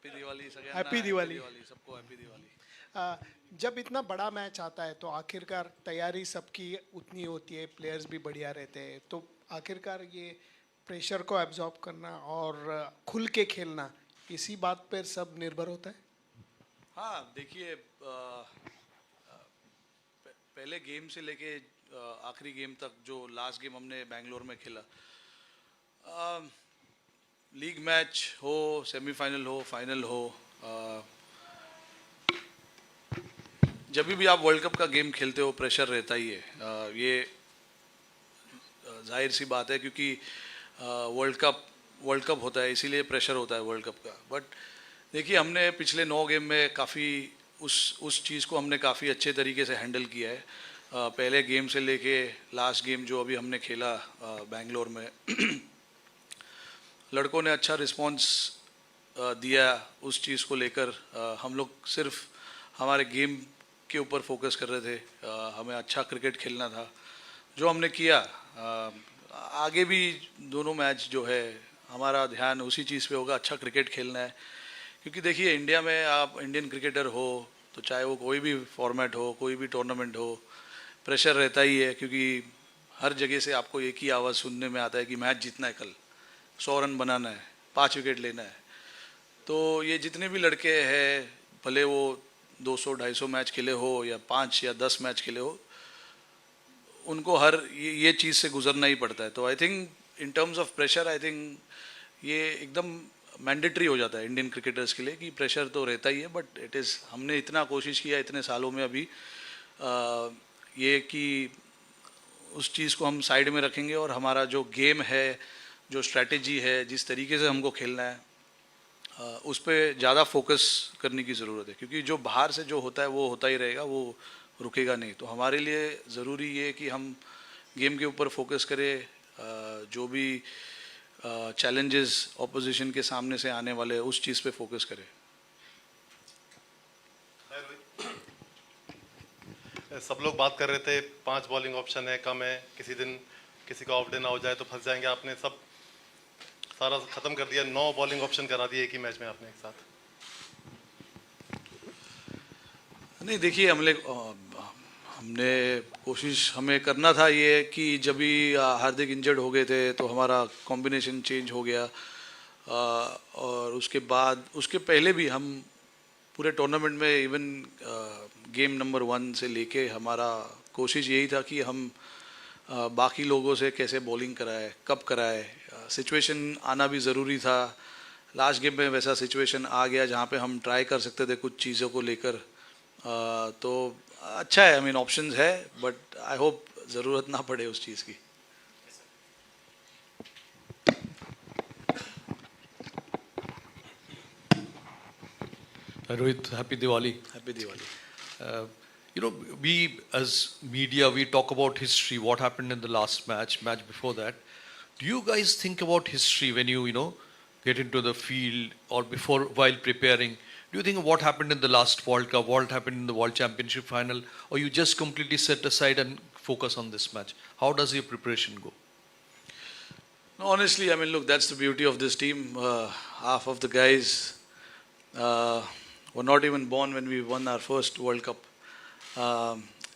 Happy Diwali सगळ्यांना. Happy Diwali. सबको happy Diwali. जब इतना बड़ा मैच आता है तो आखिरकार तैयारी सबकी उतनी होती है, प्लेयर्स भी बढ़िया रहते हैं, तो आखिरकार ये प्रेशर को एब्जॉर्ब करना और खुल के खेलना, इसी बात पर सब निर्भर होता है. हाँ देखिए, पहले गेम से लेके आखिरी गेम तक जो लास्ट गेम हमने बेंगलोर में खेला, लीग मैच हो, सेमीफाइनल हो, फाइनल हो, जब भी आप वर्ल्ड कप का गेम खेलते हो प्रेशर रहता ही है. ये जाहिर सी बात है क्योंकि वर्ल्ड कप होता है, इसीलिए प्रेशर होता है वर्ल्ड कप का. बट देखिए, हमने पिछले 9 गेम में काफ़ी उस चीज़ को हमने काफ़ी अच्छे तरीके से हैंडल किया है. पहले गेम से लेके लास्ट गेम जो अभी हमने खेला बेंगलोर में, लड़कों ने अच्छा रिस्पॉन्स दिया उस चीज़ को लेकर. हम लोग सिर्फ हमारे गेम के ऊपर फोकस कर रहे थे. हमें अच्छा क्रिकेट खेलना था, जो हमने किया. आगे भी दोनों मैच जो है हमारा ध्यान उसी चीज़ पे होगा, अच्छा क्रिकेट खेलना है. क्योंकि देखिए, इंडिया में आप इंडियन क्रिकेटर हो तो चाहे वो कोई भी फॉर्मेट हो, कोई भी टूर्नामेंट हो, प्रेशर रहता ही है. क्योंकि हर जगह से आपको एक ही आवाज़ सुनने में आता है कि मैच जीतना है, कल 100 रन बनाना है, 5 विकेट लेना है. तो ये जितने भी लड़के हैं, भले वो 200-250 मैच खेले हो या 5 या 10 मैच खेले हो, उनको हर ये चीज़ से गुजरना ही पड़ता है. तो I think in terms of pressure, I think ये एकदम मैंडेटरी हो जाता है इंडियन क्रिकेटर्स के लिए कि प्रेशर तो रहता ही है. बट इट इज़, हमने इतना कोशिश किया इतने सालों में अभी ये कि उस चीज़ को हम साइड में रखेंगे और हमारा जो गेम है, जो स्ट्रैटेजी है, जिस तरीके से हमको खेलना है, उस पर ज़्यादा फोकस करने की ज़रूरत है. क्योंकि जो बाहर से जो होता है वो होता ही रहेगा, वो रुकेगा नहीं. तो हमारे लिए ज़रूरी ये कि हम गेम के ऊपर फोकस करें. जो भी चैलेंजेस ऑपोजिशन के सामने से आने वाले उस चीज़ पे फोकस करें. सब लोग बात कर रहे थे 5 बॉलिंग ऑप्शन है, कम है, किसी दिन किसी का ऑफ डे ना हो जाए तो फंस जाएंगे. आपने सब सारा खत्म कर दिया, 9 बॉलिंग ऑप्शन करा दिए एक ही मैच में आपने एक साथ. नहीं देखिए, हमने कोशिश हमें करना था ये कि जब भी हार्दिक इंजर्ड हो गए थे तो हमारा कॉम्बिनेशन चेंज हो गया. और उसके बाद, उसके पहले भी हम पूरे टूर्नामेंट में इवन गेम नंबर 1 से लेके हमारा कोशिश यही था कि हम बाकी लोगों से कैसे बॉलिंग कराए, कब कराए. सिचुएशन आना भी ज़रूरी था. लास्ट गेम में वैसा सिचुएशन आ गया जहाँ पे हम ट्राई कर सकते थे कुछ चीज़ों को लेकर. तो अच्छा है, आई मीन ऑप्शंस है, बट आई होप ज़रूरत ना पड़े उस चीज़ की. Rohit, happy Diwali. Happy Diwali. You know, we as media, we talk about history, what happened in the last match before that. Do you guys think about history when you know, get into the field or before, while preparing? Do you think what happened in the last World Cup, what happened in the World Championship final, or you just completely set aside and focus on this match? How does your preparation go? No, honestly, I mean, look, that's the beauty of this team. Half of the guys were not even born when we won our first World Cup.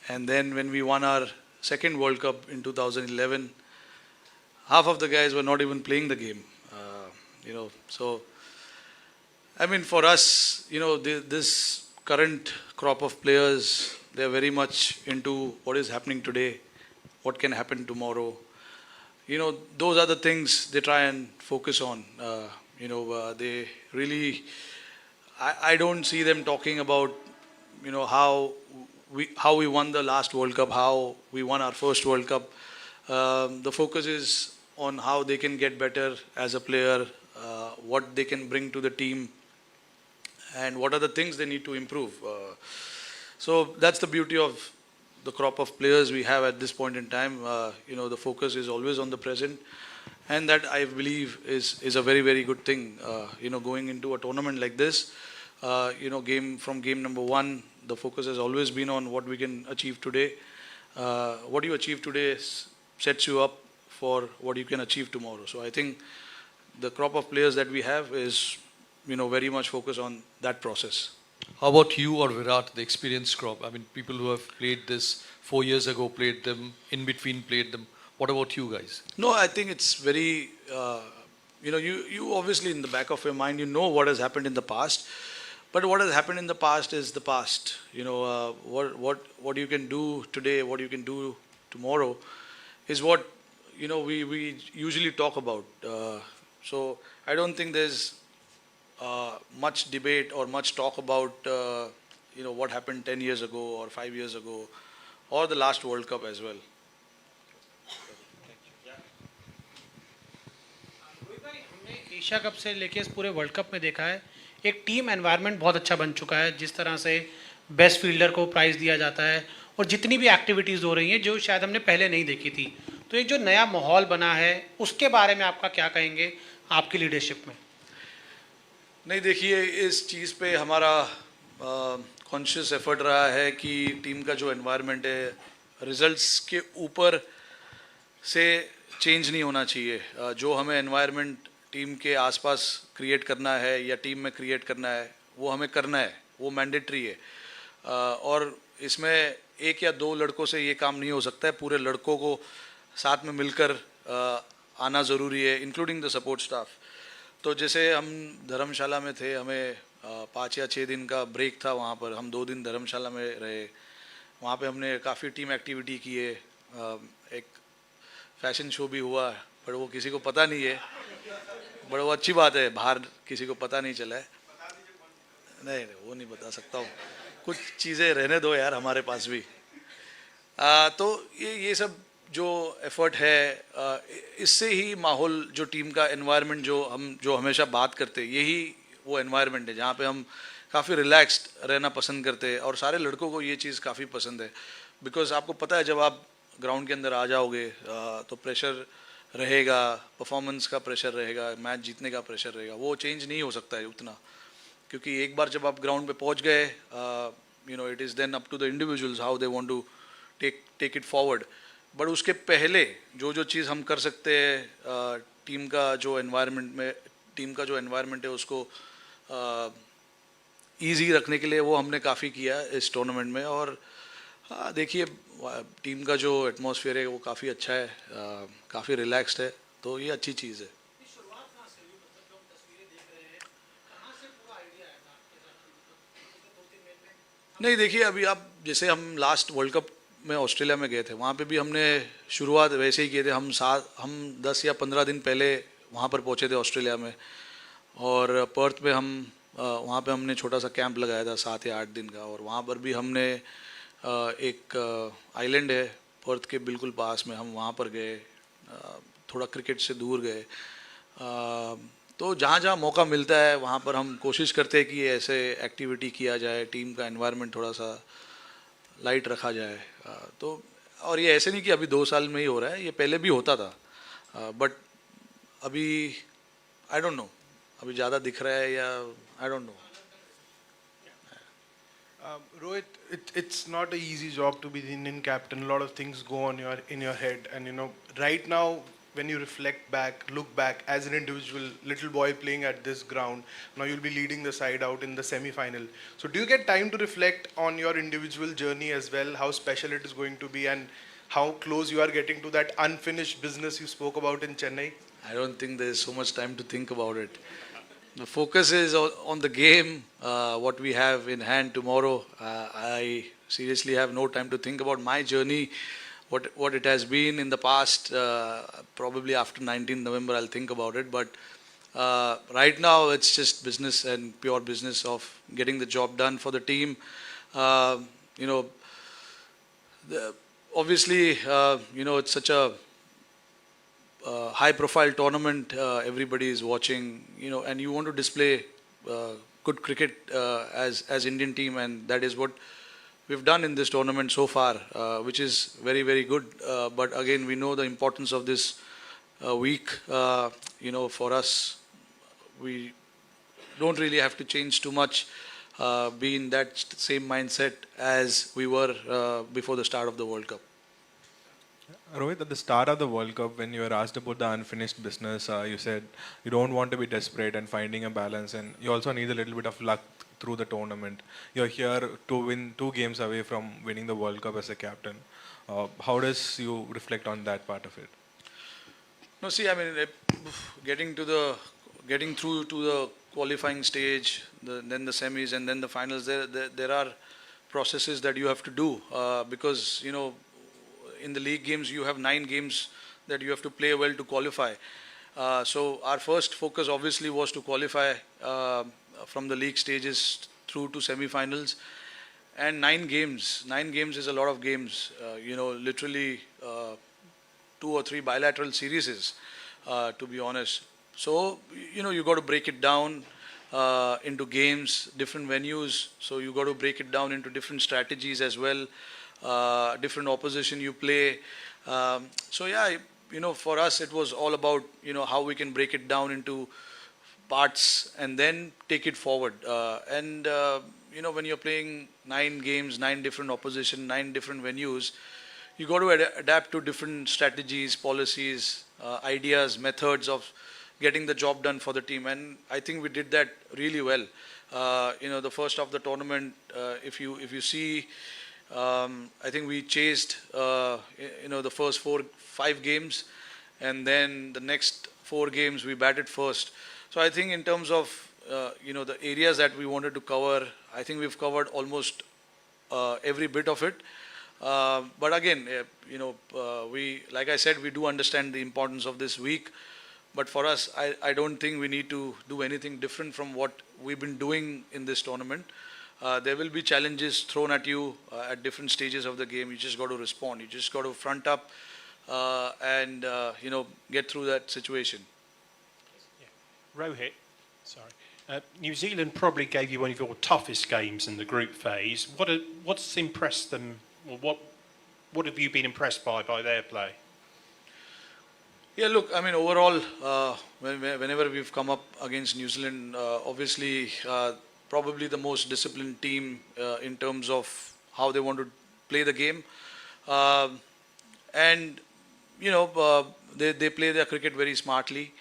And then when we won our second World Cup in 2011, half of the guys were not even playing the game. So I mean, for us, this current crop of players, they are very much into what is happening today, what can happen tomorrow. Those are the things they try and focus on. They really, I don't see them talking about, how we won the last World Cup, how we won our first World Cup. The focus is on how they can get better as a player, what they can bring to the team, and what are the things they need to improve. So that's the beauty of the crop of players we have at this point in time. The focus is always on the present, and that I believe is a very, very good thing. Going into a tournament like this, game number 1, the focus has always been on what we can achieve today. What you achieve today sets you up for what you can achieve tomorrow. So I think the crop of players that we have is very much focus on that process. How about you or Virat, the experienced crop? I mean, people who have played this 4 years ago, played them, in between played them. What about you guys? No, I think it's very, you obviously in the back of your mind, you know what has happened in the past. But what has happened in the past is the past. What you can do today, what you can do tomorrow, is what we usually talk about. So I don't think there's much debate or much talk about what happened 10 years ago or 5 years ago or the last World Cup as well. Rohit भाई, हमने Asia cup से लेके इस पूरे world cup में देखा है एक टीम एनवायरनमेंट बहुत अच्छा बन चुका है, जिस तरह से बेस्ट फील्डर को प्राइज़ दिया जाता है और जितनी भी एक्टिविटीज़ हो रही हैं जो शायद हमने पहले नहीं देखी थी। तो एक जो नया माहौल बना है उसके बारे में आपका क्या कहेंगे आपकी लीडरशिप में? नहीं, देखिए, इस चीज़ पे हमारा कॉन्शियस एफर्ट रहा है कि टीम का जो एनवायरनमेंट है रिजल्ट्स के ऊपर से चेंज नहीं होना चाहिए। जो हमें एनवायरनमेंट टीम के आसपास क्रिएट करना है या टीम में क्रिएट करना है वो हमें करना है, वो मैंडेटरी है। और इसमें एक या दो लड़कों से ये काम नहीं हो सकता है, पूरे लड़कों को साथ में मिलकर आना ज़रूरी है, इंक्लूडिंग द सपोर्ट स्टाफ। तो जैसे हम धर्मशाला में थे, हमें 5 या 6 दिन का ब्रेक था, वहाँ पर हम 2 दिन धर्मशाला में रहे। वहाँ पे हमने काफ़ी टीम एक्टिविटी की है, एक फैशन शो भी हुआ, पर वो किसी को पता नहीं है, बड़ा वो अच्छी बात है, बाहर किसी को पता नहीं चला है। नहीं, वो नहीं बता सकता हूँ, कुछ चीज़ें रहने दो यार हमारे पास भी। तो ये सब जो एफर्ट है, इससे ही माहौल, जो टीम का एनवायरनमेंट जो हमेशा बात करते, यही वो एनवायरनमेंट है जहाँ पे हम काफ़ी रिलैक्स्ड रहना पसंद करते हैं। और सारे लड़कों को ये चीज़ काफ़ी पसंद है, बिकॉज आपको पता है जब आप ग्राउंड के अंदर आ जाओगे तो प्रेशर रहेगा, परफॉर्मेंस का प्रेशर रहेगा, मैच जीतने का प्रेशर रहेगा, वो चेंज नहीं हो सकता है उतना, क्योंकि एक बार जब आप ग्राउंड पे पहुंच गए, it is then up to the individuals how they want to take it forward. But उसके पहले जो चीज़ हम कर सकते हैं टीम का जो एनवायरनमेंट है उसको ईजी रखने के लिए, वो हमने काफ़ी किया इस टूर्नामेंट में। और देखिए, टीम का जो एटमॉस्फेयर है वो काफ़ी अच्छा है, काफ़ी रिलैक्स्ड है, तो ये अच्छी चीज़ है। नहीं, देखिए, अभी आप जैसे हम लास्ट वर्ल्ड कप में ऑस्ट्रेलिया में गए थे, वहाँ पे भी हमने शुरुआत वैसे ही किए थे। हम 10 या 15 दिन पहले वहाँ पर पहुँचे थे ऑस्ट्रेलिया में, और पर्थ में वहाँ पे हमने छोटा सा कैंप लगाया था 7 या 8 दिन का। और वहाँ पर भी हमने एक आइलैंड है पर्थ के बिल्कुल पास में, हम वहाँ पर गए, थोड़ा क्रिकेट से दूर गए। तो जहाँ जहाँ मौका मिलता है वहाँ पर हम कोशिश करते हैं कि ऐसे एक्टिविटी किया जाए, टीम का एनवायरनमेंट थोड़ा सा लाइट रखा जाए। तो और ये ऐसे नहीं कि अभी 2 साल में ही हो रहा है, ये पहले भी होता था, बट अभी आई डोंट नो, अभी ज़्यादा दिख रहा है या I don't know. Rohit, it's not an easy job to be the Indian captain. A lot of things go on in your head, and right now, when you reflect back, look back as an individual, little boy playing at this ground, now you'll be leading the side out in the semi-final. So, do you get time to reflect on your individual journey as well? How special it is going to be, and how close you are getting to that unfinished business you spoke about in Chennai? I don't think there's so much time to think about it. The focus is on the game, what we have in hand tomorrow. I seriously have no time to think about my journey, what it has been in the past. Probably after 19 November I'll think about it. But right now it's just business and pure business of getting the job done for the team. Obviously, it's such a high-profile tournament. Everybody is watching, and you want to display good cricket as Indian team, and that is what we've done in this tournament so far, which is very, very good. But again, we know the importance of this week. For us, we don't really have to change too much. Be in that same mindset as we were before the start of the World Cup. Rohit, at the start of the World Cup, when you were asked about the unfinished business, you said you don't want to be desperate and finding a balance, and you also need a little bit of luck through the tournament. You're here to win 2 games away from winning the World Cup as a captain. How does you reflect on that part of it? No, see, I mean, getting to the getting through to the qualifying stage, then the semis, and then the finals. There are processes that you have to do because in the league games you have 9 games that you have to play well to qualify. So our first focus obviously was to qualify from the league stages through to semi-finals. And 9 games is a lot of games. Literally 2 or 3 bilateral series, to be honest. So you got to break it down into games, different venues. So you got to break it down into different strategies as well, different opposition you play. So yeah, for us it was all about how we can break it down into parts and then take it forward. And when you're playing 9 games, 9 different opposition, 9 different venues, you got to adapt to different strategies, policies, ideas, methods of getting the job done for the team. And I think we did that really well. The first of the tournament, if you see, I think we chased the first 4-5 games, and then the next 4 games we batted first. So I think in terms of the areas that we wanted to cover, I think we've covered almost every bit of it. But again, we, like I said, we do understand the importance of this week. But for us, I don't think we need to do anything different from what we've been doing in this tournament. There will be challenges thrown at you at different stages of the game. You just got to respond. You just got to front up and get through that situation. Rohit, sorry. New Zealand probably gave you one of your toughest games in the group phase. What's impressed them, or what have you been impressed by their play? Yeah, look, I mean, overall, whenever we've come up against New Zealand, obviously, probably the most disciplined team in terms of how they want to play the game. And, they play their cricket very smartly.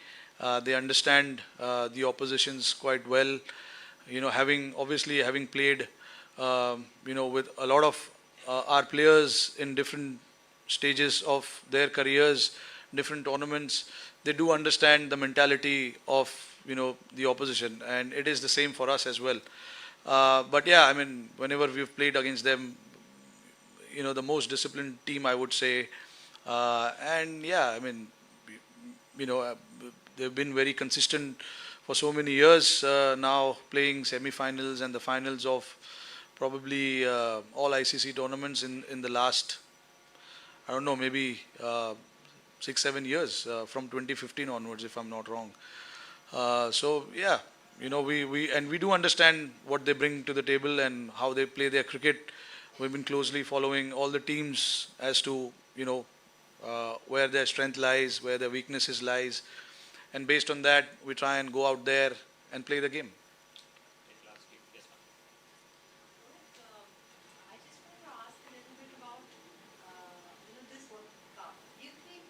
They understand the oppositions quite well. Having played, with a lot of our players in different stages of their careers, different tournaments, they do understand the mentality of the opposition, and it is the same for us as well. But yeah, I mean, whenever we've played against them, the most disciplined team, I would say. And yeah, I mean, they've been very consistent for so many years now, playing semi-finals and the finals of probably all ICC tournaments in the last, I don't know, maybe 6-7 years from 2015 onwards, if I'm not wrong. So yeah, we do understand what they bring to the table and how they play their cricket. We've been closely following all the teams as to where their strength lies, where their weaknesses lies, and based on that, we try and go out there and play the game. I just want to ask a little bit about this World Cup. Do you think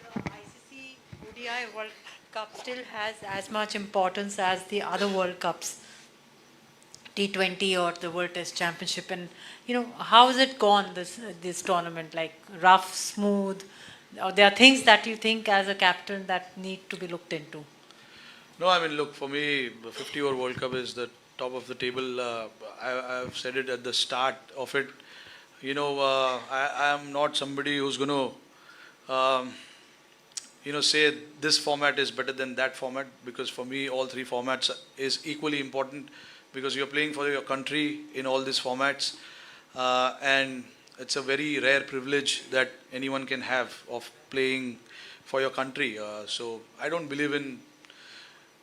the ICC ODI World Cup still has as much importance as the other World Cups, T20 or the World Test Championship? And how has it gone this tournament? Like rough, smooth? Or there are things that you think as a captain that need to be looked into? No, I mean, look, for me, the 50-over World Cup is the top of the table. I've said it at the start of it. I am not somebody who's going to, say this format is better than that format, because for me, all 3 formats is equally important, because you're playing for your country in all these formats. And it's a very rare privilege that anyone can have of playing for your country. So I don't believe in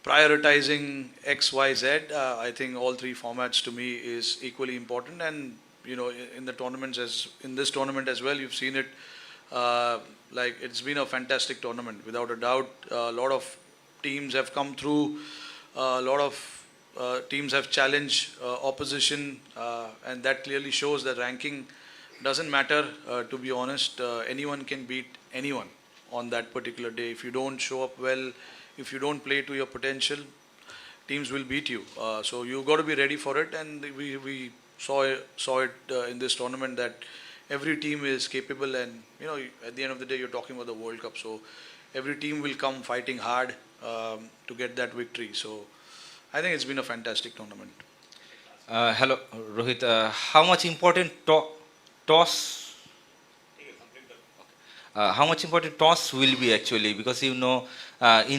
prioritizing X, Y, Z. I think all 3 formats to me is equally important. And in the tournaments, in this tournament as well, you've seen it. Like, it's been a fantastic tournament, without a doubt. A lot of teams have come through. A lot of teams have challenged opposition, and that clearly shows that ranking doesn't matter, to be honest. Anyone can beat anyone on that particular day. If you don't show up well, if you don't play to your potential, teams will beat you. So you got to be ready for it, and we saw it in this tournament that every team is capable, and at the end of the day, you're talking about the World Cup. So every team will come fighting hard to get that victory. So I think it's been a fantastic tournament. Hello, Rohit. How much important toss? How much important toss will be actually, because in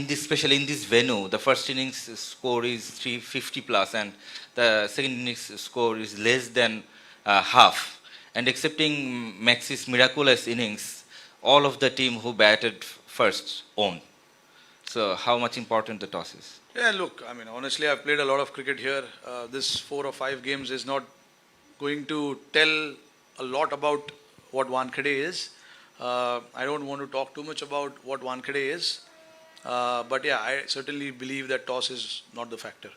this, especially in this venue, the first innings score is 350 plus, and the second innings score is less than half. And excepting Max's miraculous innings, all of the team who batted first won. So how much important the toss is? Yeah, look, I mean, honestly, I've played a lot of cricket here. This 4 or 5 games is not going to tell a lot about what Wankhede is. I don't want to talk too much about what Wankhede is. But yeah, I certainly believe that toss is not the factor.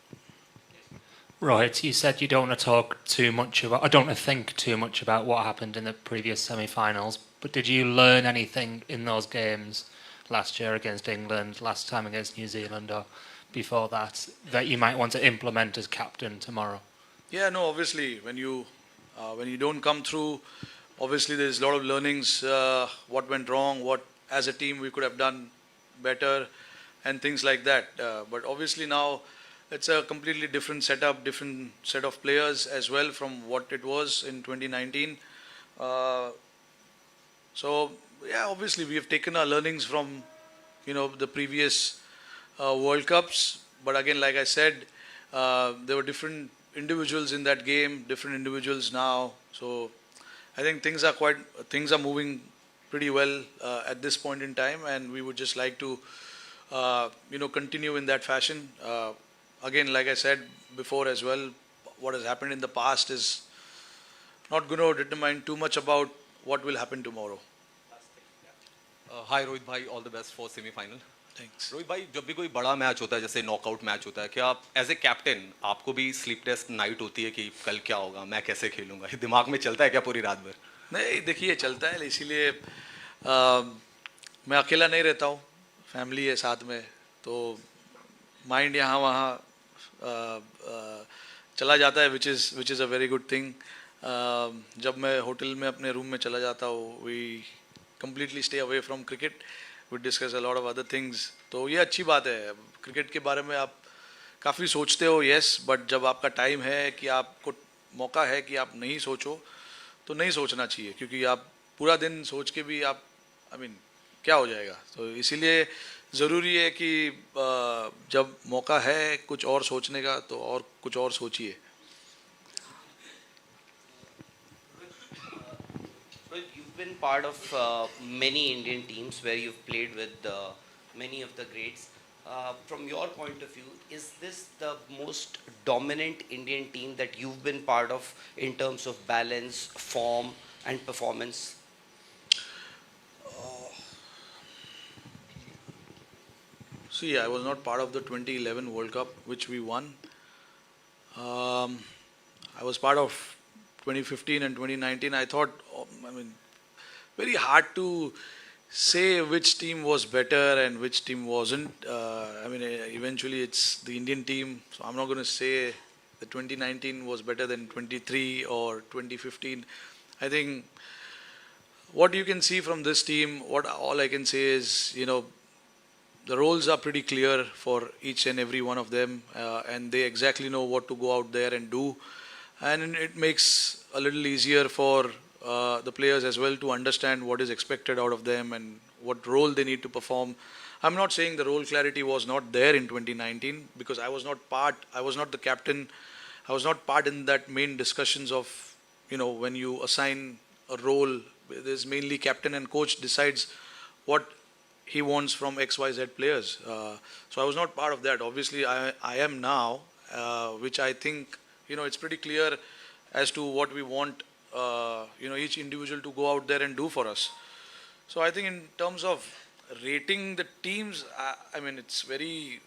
Right, you said you don't want to talk too much about, I don't want to think too much about what happened in the previous semi-finals, but did you learn anything in those games last year against England, last time against New Zealand, or before that you might want to implement as captain tomorrow? Yeah, no, obviously, when you don't come through, obviously there's a lot of learnings, what went wrong, what as a team we could have done better, and things like that. But obviously now it's a completely different setup, different set of players as well from what it was in 2019. So yeah, obviously we have taken our learnings from the previous World Cups. But again, like I said, there were different individuals in that game, different individuals now. So I think things are moving pretty well at this point in time, and we would just like to continue in that fashion. Again, like I said before as well, what has happened in the past is not going to determine too much about what will happen tomorrow. हाय रोहित भाई, all the best for semifinal. Thanks. Rohit भाई, जब भी कोई बड़ा match होता है, जैसे knockout match होता है, क्या आप एज ए कैप्टन आपको भी स्लीपलेस नाइट होती है कि कल क्या होगा, मैं कैसे खेलूंगा, ये दिमाग में चलता है क्या पूरी रात भर? नहीं, देखिए चलता है, इसीलिए मैं अकेला नहीं रहता हूँ, फैमिली है साथ में, तो माइंड यहाँ वहाँ चला जाता है, which is a very good thing. जब मैं होटल में अपने रूम में चला जाता हूँ, we completely stay away from cricket. We discuss a lot of other things. तो ये अच्छी बात है. क्रिकेट के बारे में आप काफ़ी सोचते हो, yes, बट जब आपका टाइम है कि आपको मौका है कि आप नहीं सोचो, तो नहीं सोचना चाहिए, क्योंकि आप पूरा दिन सोच के भी आप क्या हो जाएगा. तो इसीलिए ज़रूरी है कि जब मौका है कुछ और सोचने का, तो और कुछ और सोचिए. Been part of many Indian teams where you've played with many of the greats. From your point of view, is this the most dominant Indian team that you've been part of in terms of balance, form and performance? See, I was not part of the 2011 World Cup, which we won. I was part of 2015 and 2019. I thought, very hard to say which team was better and which team wasn't. Eventually it's the Indian team, so I'm not going to say that 2019 was better than 23 or 2015. I think what you can see from this team, all I can say is, the roles are pretty clear for each and every one of them, and they exactly know what to go out there and do. And it makes a little easier for the players as well to understand what is expected out of them and what role they need to perform. I'm not saying the role clarity was not there in 2019, because I was not the captain, I was not part in that main discussions of, when you assign a role, there's mainly captain and coach decides what he wants from XYZ players. So I was not part of that. Obviously I am now, which I think, it's pretty clear as to what we want each individual to go out there and do for us. So I think in terms of rating the teams, it's very,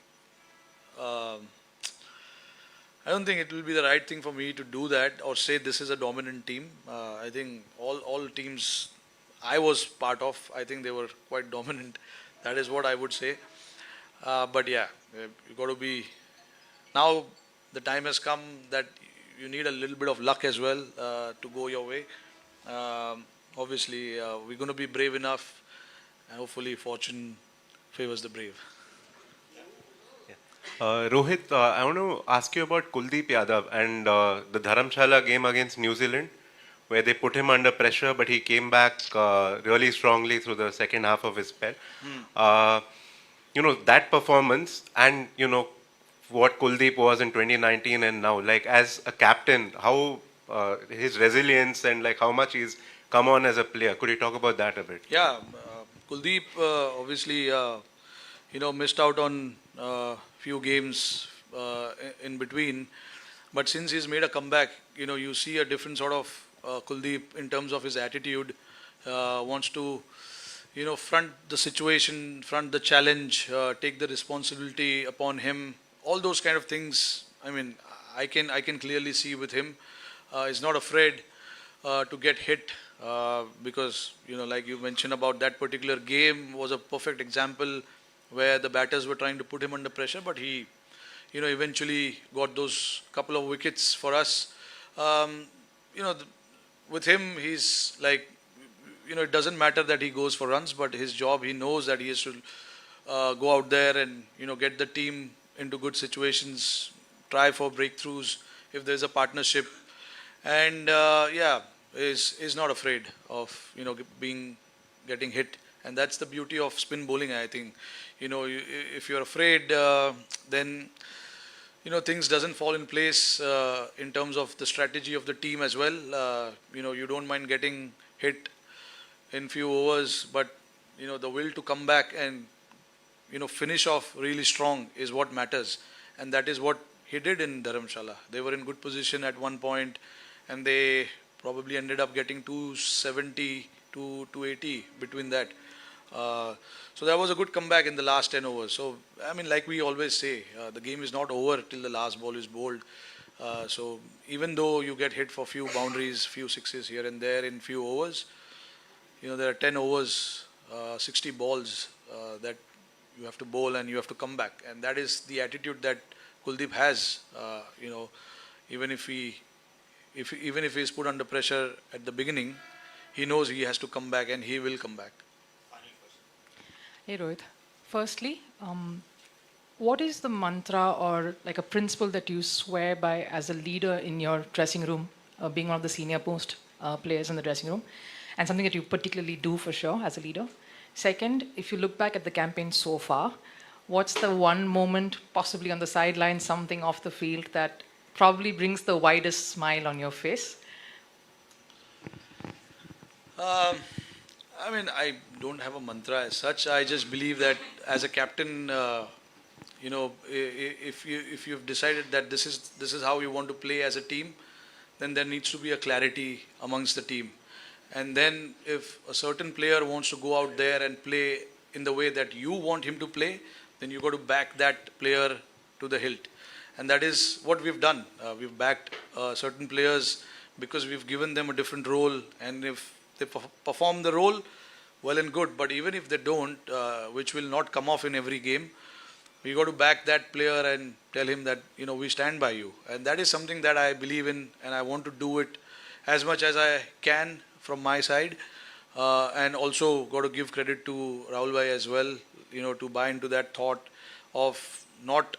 I don't think it will be the right thing for me to do that or say this is a dominant team. I think all teams I was part of, I think they were quite dominant. That is what I would say. But yeah, you got to be. Now the time has come that you need a little bit of luck as well to go your way. Obviously, we're going to be brave enough, and hopefully, fortune favors the brave. Rohit, I want to ask you about Kuldeep Yadav and the Dharamshala game against New Zealand, where they put him under pressure, but he came back really strongly through the second half of his spell. That performance and, what Kuldeep was in 2019 and now, like as a captain, how his resilience and like how much he's come on as a player. Could you talk about that a bit? Yeah, Kuldeep obviously, missed out on few games in between, but since he's made a comeback, you see a different sort of Kuldeep in terms of his attitude. Wants to, front the situation, front the challenge, take the responsibility upon him. All those kind of things. I mean, I can clearly see with him. He's not afraid to get hit because like you mentioned about that particular game was a perfect example where the batters were trying to put him under pressure, but he eventually got those couple of wickets for us. With him, he's like, it doesn't matter that he goes for runs, but his job, he knows that he has to go out there and get the team into good situations, try for breakthroughs if there's a partnership, and is not afraid of getting hit, and that's the beauty of spin bowling. I think if you're afraid, then things doesn't fall in place in terms of the strategy of the team as well. You don't mind getting hit in few overs, but the will to come back and finish off really strong is what matters, and that is what he did in Dharamshala. They were in good position at one point, and they probably ended up getting 270 to 280 between that. So that was a good comeback in the last 10 overs. So, I mean, like we always say, the game is not over till the last ball is bowled. So even though you get hit for few boundaries, few sixes here and there in few overs, there are 10 overs, 60 balls that you have to bowl and you have to come back. And that is the attitude that Kuldeep has. Even if he is put under pressure at the beginning, he knows he has to come back and he will come back. Hey Rohit, firstly, what is the mantra or like a principle that you swear by as a leader in your dressing room, being one of the senior most players in the dressing room, and something that you particularly do for sure as a leader? Second, if you look back at the campaign so far, what's the one moment, possibly on the sideline, something off the field that probably brings the widest smile on your face? I mean, I don't have a mantra as such. I just believe that as a captain, if you've decided that this is how you want to play as a team, then there needs to be a clarity amongst the team. And then if a certain player wants to go out there and play in the way that you want him to play, then you got to back that player to the hilt. And that is what we've done. We've backed certain players because we've given them a different role, and if they perform the role, well and good. But even if they don't, which will not come off in every game, we got to back that player and tell him that we stand by you. And that is something that I believe in, and I want to do it as much as I can from my side. And also got to give credit to Rahul Bhai as well, to buy into that thought of not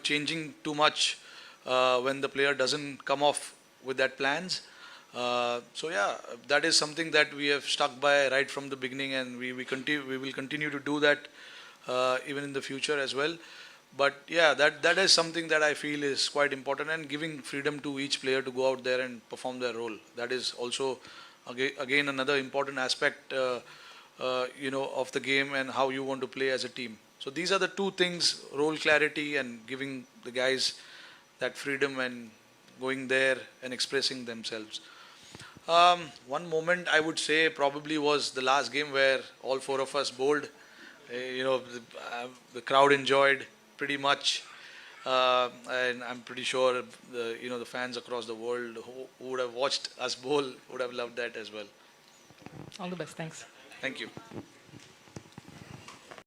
changing too much when the player doesn't come off with that plans. So yeah, that is something that we have stuck by right from the beginning, and we will continue to do that even in the future as well. But yeah, that is something that I feel is quite important, and giving freedom to each player to go out there and perform their role. That is also again another important aspect of the game and how you want to play as a team. So these are the two things: role clarity and giving the guys that freedom and going there and expressing themselves. One moment I would say probably was the last game where all four of us bowled. The crowd enjoyed pretty much, and I'm pretty sure the fans across the world who would have watched us bowl would have loved that as well. All the best. Thanks. Thank you.